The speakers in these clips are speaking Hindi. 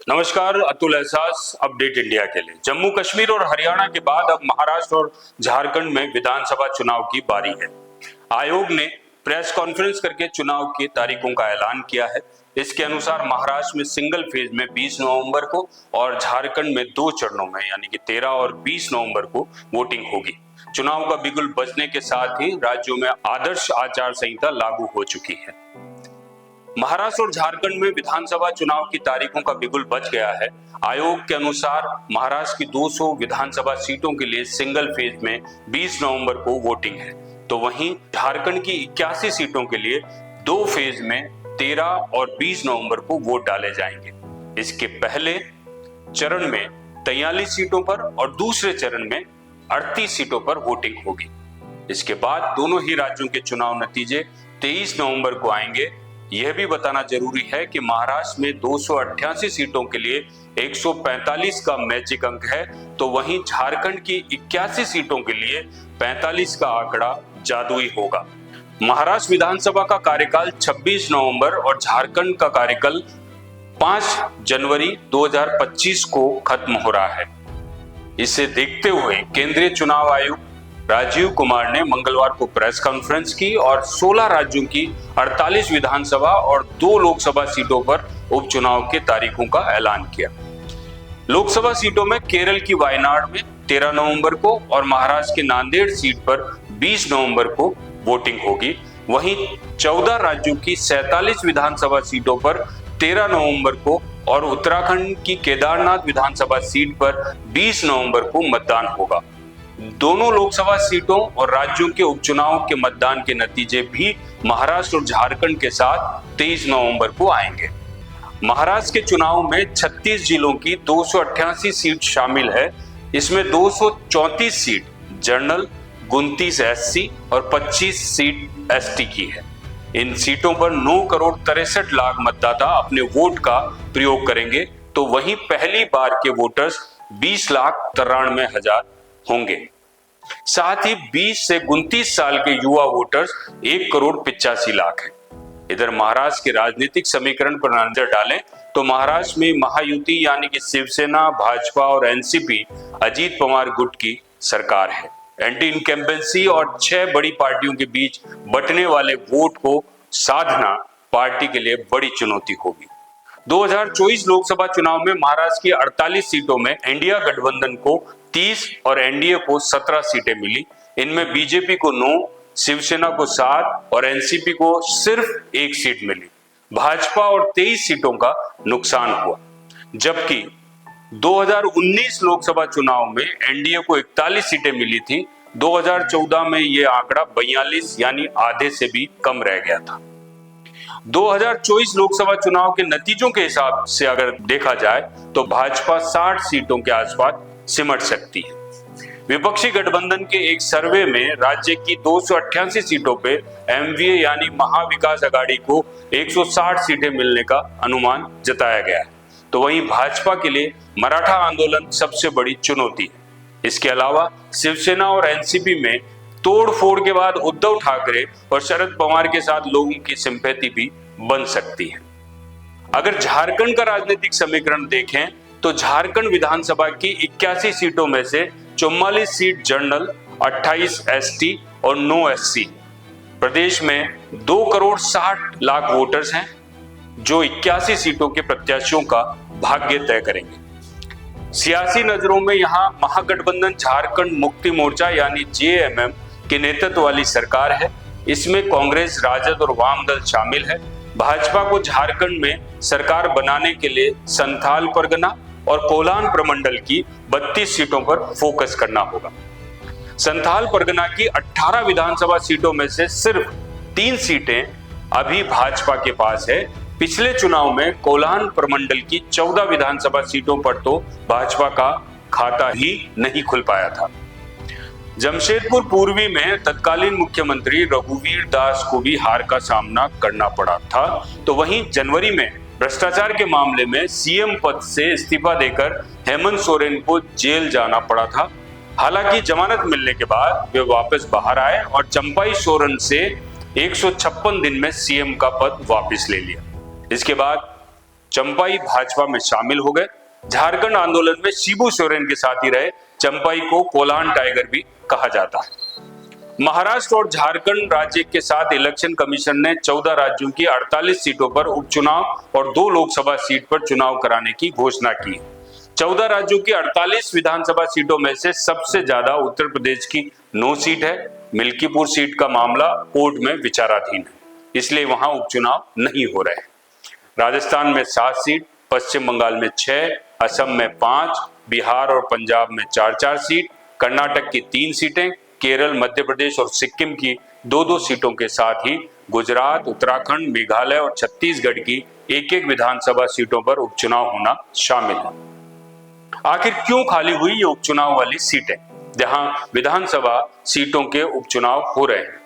नमस्कार, अतुल एहसास अपडेट इंडिया के लिए। जम्मू कश्मीर और हरियाणा के बाद अब महाराष्ट्र और झारखंड में विधानसभा चुनाव की बारी है। आयोग ने प्रेस कॉन्फ्रेंस करके चुनाव की तारीखों का ऐलान किया है। इसके अनुसार महाराष्ट्र में सिंगल फेज में 20 नवंबर को और झारखंड में 2 चरणों में यानी कि 13 और 20 नवंबर को वोटिंग होगी। चुनाव का बिगुल बजने के साथ ही राज्यों में आदर्श आचार संहिता लागू हो चुकी है। महाराष्ट्र और झारखंड में विधानसभा चुनाव की तारीखों का बिगुल बज गया है। आयोग के अनुसार महाराष्ट्र की 200 विधानसभा सीटों के लिए सिंगल फेज में 20 नवंबर को वोटिंग है, तो वहीं झारखंड की 81 सीटों के लिए 2 फेज में 13 और 20 नवंबर को वोट डाले जाएंगे। इसके पहले चरण में 43 सीटों पर और दूसरे चरण में 38 सीटों पर वोटिंग होगी। इसके बाद दोनों ही राज्यों के चुनाव नतीजे 23 नवंबर को आएंगे। यह भी बताना जरूरी है कि महाराष्ट्र में 288 सीटों के लिए 145 का मैजिक अंक है, तो वहीं झारखंड की 81 सीटों के लिए 45 का आंकड़ा जादुई होगा। महाराष्ट्र विधानसभा का कार्यकाल 26 नवंबर और झारखंड का कार्यकाल 5 जनवरी 2025 को खत्म हो रहा है। इसे देखते हुए केंद्रीय चुनाव आयुक्त राजीव कुमार ने मंगलवार को प्रेस कॉन्फ्रेंस की और 16 राज्यों की 48 विधानसभा और 2 लोकसभा सीटों पर उपचुनाव के तारीखों का ऐलान किया। लोकसभा सीटों में केरल की वायनाड में 13 नवंबर को और महाराष्ट्र के नांदेड़ सीट पर 20 नवंबर को वोटिंग होगी। वहीं 14 राज्यों की 47 विधानसभा सीटों पर 13 नवंबर को और उत्तराखंड की केदारनाथ विधानसभा सीट पर 20 नवंबर को मतदान होगा। दोनों लोकसभा सीटों और राज्यों के उपचुनाव के मतदान के नतीजे भी महाराष्ट्र और झारखंड के साथ 23 नवंबर को आएंगे। महाराष्ट्र के चुनाव में 36 जिलों की 288 सीट शामिल है। इसमें 234 सीट जनरल, 29 एससी और 25 सीट एसटी की है। इन सीटों पर 9 करोड़ 63 लाख मतदाता अपने वोट का प्रयोग करेंगे, तो वहीं पहली बार के वोटर्स 20,93,000 होंगे। साथ ही 20 से 29 साल के युवा वोटर्स 1 करोड़ 85 लाख हैं। इधर महाराष्ट्र के राजनीतिक समीकरण पर नजर डालें तो महाराष्ट्र में महायुति यानी कि शिवसेना, भाजपा और एनसीपी अजीत पवार गुट की सरकार है। एंटी इनकम्बेंसी और 6 बड़ी पार्टियों के बीच बंटने वाले वोट को साधना पार्टी के लिए बड़ी चुनौती होगी। 2024 लोकसभा चुनाव में महाराष्ट्र की 48 सीटों में इंडिया गठबंधन को 30 और एनडीए को 17 सीटें मिली। इनमें बीजेपी को 9, शिवसेना को 7 और एनसीपी को सिर्फ 1 सीट मिली। भाजपा और 23 सीटों का नुकसान हुआ, जबकि 2019 लोकसभा चुनाव में एनडीए को 41 सीटें मिली थी। 2014 में यह आंकड़ा 42 यानी आधे से भी कम रह गया था। 2024 लोकसभा चुनाव के नतीजों के हिसाब से अगर देखा जाए तो भाजपा 60 सीटों के आसपास सिमट सकती है। विपक्षी गठबंधन के एक सर्वे में राज्य की 288 सीटों पे एमवीए यानी महाविकास अघाड़ी को 160 सीटें मिलने का अनुमान जताया गया है, तो वहीं भाजपा के लिए मराठा आंदोलन सबसे बड़ी चुनौती है। इसके अलावा शिवसेना और एनसीपी में तोड़फोड़ के बाद उद्धव ठाकरे और शरद पवार के साथ लोगों की सिंपैथी भी बन सकती है। अगर झारखंड का राजनीतिक समीकरण देखें तो झारखंड विधानसभा की 81 सीटों में से 44 सीट जनरल, 28 एसटी और 9 एससी। प्रदेश में 2 करोड़ 60 लाख वोटर्स हैं जो 81 सीटों के प्रत्याशियों का भाग्य तय करेंगे। सियासी नजरों में यहां महागठबंधन झारखंड मुक्ति मोर्चा यानी जेएमएम के नेतृत्व वाली सरकार है। इसमें कांग्रेस, राजद और वाम दल शामिल है। भाजपा को झारखंड में सरकार बनाने के लिए संथाल परगना और कोलान प्रमंडल की 32 सीटों पर फोकस करना होगा। संथाल परगना की 18 विधानसभा सीटों में से सिर्फ 3 सीटें अभी भाजपा के पास है। पिछले चुनाव में कोलान प्रमंडल की 14 विधानसभा सीटों पर तो भाजपा का खाता ही नहीं खुल पाया था। जमशेदपुर पूर्वी में तत्कालीन मुख्यमंत्री रघुवीर दास को भी हार का सामना करना पड़ा था, तो वहीं जनवरी में भ्रष्टाचार के मामले में सीएम पद से इस्तीफा देकर हेमंत सोरेन को जेल जाना पड़ा था। हालांकि जमानत मिलने के बाद वे वापस बाहर आए और चंपाई सोरेन से 156 दिन में सीएम का पद वापस ले लिया। इसके बाद चंपाई भाजपा में शामिल हो गए। झारखंड आंदोलन में शिबू सोरेन के साथ ही रहे चंपाई को कोलान टाइगर भी कहा जाता है। महाराष्ट्र और झारखंड राज्य के साथ इलेक्शन कमीशन ने 14 राज्यों की 48 सीटों पर उपचुनाव और 2 लोकसभा सीट पर चुनाव कराने की घोषणा की। 14 राज्यों की 48 विधानसभा सीटों में से सबसे ज्यादा उत्तर प्रदेश की 9 सीट है। मिल्कीपुर सीट का मामला कोर्ट में विचाराधीन है, इसलिए वहां उपचुनाव नहीं हो रहे। राजस्थान में 7 सीट, पश्चिम बंगाल में 6, असम में 5, बिहार और पंजाब में 4-4 सीट, कर्नाटक की 3 सीटें, केरल, मध्य प्रदेश और सिक्किम की 2-2 सीटों के साथ ही गुजरात, उत्तराखंड, मेघालय और छत्तीसगढ़ की 1-1 विधानसभा सीटों पर उपचुनाव होना शामिल है। आखिर क्यों खाली हुई ये उपचुनाव वाली सीटें, जहां विधानसभा सीटों के उपचुनाव हो रहे हैं?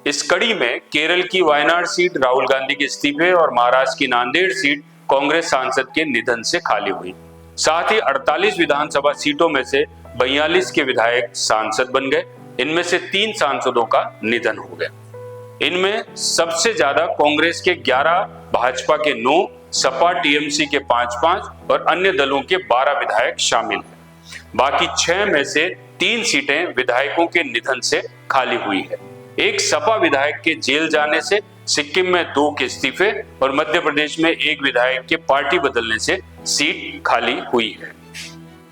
इस कड़ी में केरल की वायनाड सीट राहुल गांधी के इस्तीफे और महाराष्ट्र की नांदेड़ सीट कांग्रेस सांसद के निधन से खाली हुई। साथ ही 48 विधानसभा सीटों में से 42 के विधायक सांसद बन गए। इनमें से 3 सांसदों का निधन हो गया। इनमें सबसे ज्यादा कांग्रेस के 11, भाजपा के 9, सपा टीएमसी के 5-5 और अन्य दलों के 12 विधायक शामिल हैं। बाकी 6 में से 3 सीटें विधायकों के निधन से खाली हुई है। एक सपा विधायक के जेल जाने से, सिक्किम में 2 के इस्तीफे और मध्य प्रदेश में 1 विधायक के पार्टी बदलने से सीट खाली हुई है।